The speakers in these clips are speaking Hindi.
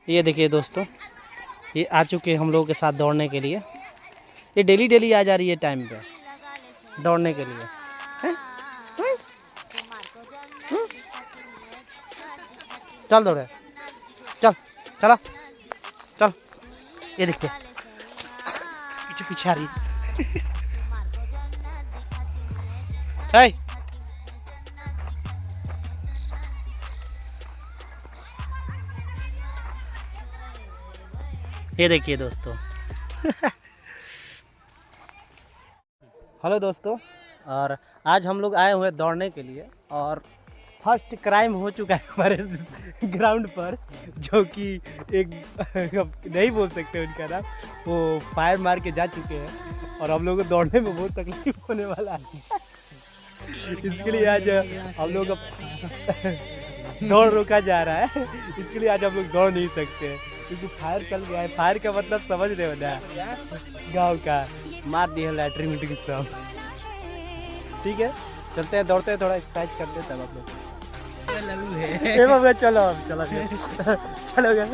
ये देखिए दोस्तों, ये आ चुके हैं हम लोगों के साथ दौड़ने के लिए। ये डेली डेली आ जा रही है टाइम पे दौड़ने के लिए। हैं? हैं? हैं? चल दौड़े, चल चला चल। ये देखिए पीछे पीछे आ रही है। ये देखिए दोस्तों। हेलो दोस्तों, और आज हम लोग आए हुए हैं दौड़ने के लिए, और फर्स्ट क्राइम हो चुका है हमारे ग्राउंड पर, जो कि एक नहीं बोल सकते उनका नाम। वो फायर मार के जा चुके हैं और हम लोगों को दौड़ने में बहुत तकलीफ होने वाला है। इसके लिए आज हम लोग दौड़ रोका जा रहा है। इसके लिए आज हम लोग दौड़ नहीं सकते हैं क्योंकि फायर चल गया है। फायर का मतलब समझ रहे हो ना, गाँव का मार दिया लैटरिन मीटिंग सब। ठीक है, चलते हैं, दौड़ते हैं, थोड़ा एक्सरसाइज करते हैं तब आप लोग। चलो चलो चलो गए।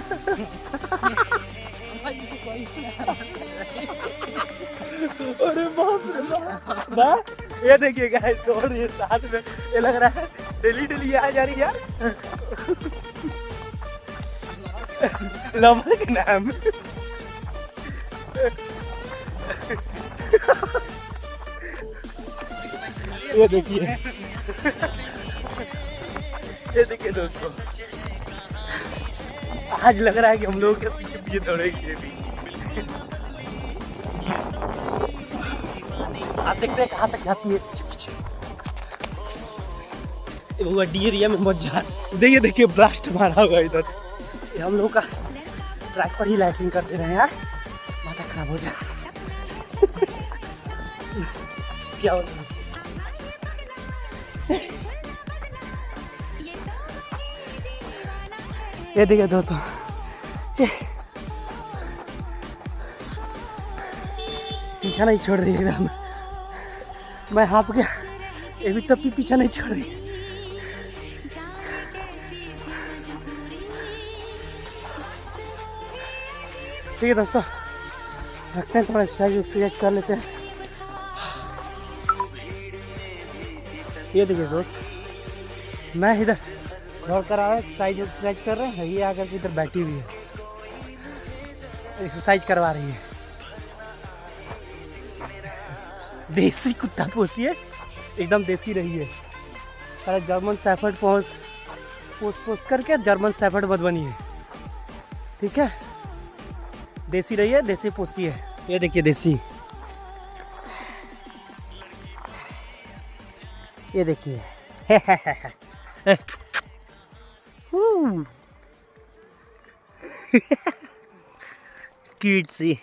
अरे बाप रे, ये देखिए गाइस दौड़ रही है साथ में। ये लग रहा है डेली डेली आ जा रही है यार। लवर के नाम। ये देखिए, ये देखिए दोस्तों, आज लग रहा है कि हम लोग के पीछे पीछे दौड़ेंगे भी। आप देखते हैं कहाँ तक जाती है पीछे। वो डी एरिया में मत जा। देखिए देखिए ब्लास्ट मारा होगा इधर। ये हम लोग का ट्रैक पर ही लाइटिंग कर दे रहे हैं यार, माथा खराब हो जाए। क्या हो रहा है? ये देखिए दोस्तों, पीछा नहीं छोड़ रही एकदम। मैं हाँप गया, ये भी तब भी पीछा नहीं छोड़ रही। ठीक है दोस्तों, रखते हैं, थोड़ा एक्सरसाइज कर लेते हैं। ये देखिए दोस्त, मैं इधर दौड़ कर आ रहा हूँ, एक्सरसाइज कर रहे हैं। ये आकर के इधर बैठी हुई है, एक्सरसाइज करवा रही है। देसी कुत्ता पोसी है, एकदम देसी रही है। सारा जर्मन शेफर्ड पोस करके जर्मन शेफर्ड मत बनी है। ठीक है, देसी रही है, देसी पोसी है। ये देखिए देसी, ये देखिए। क्यूट सी।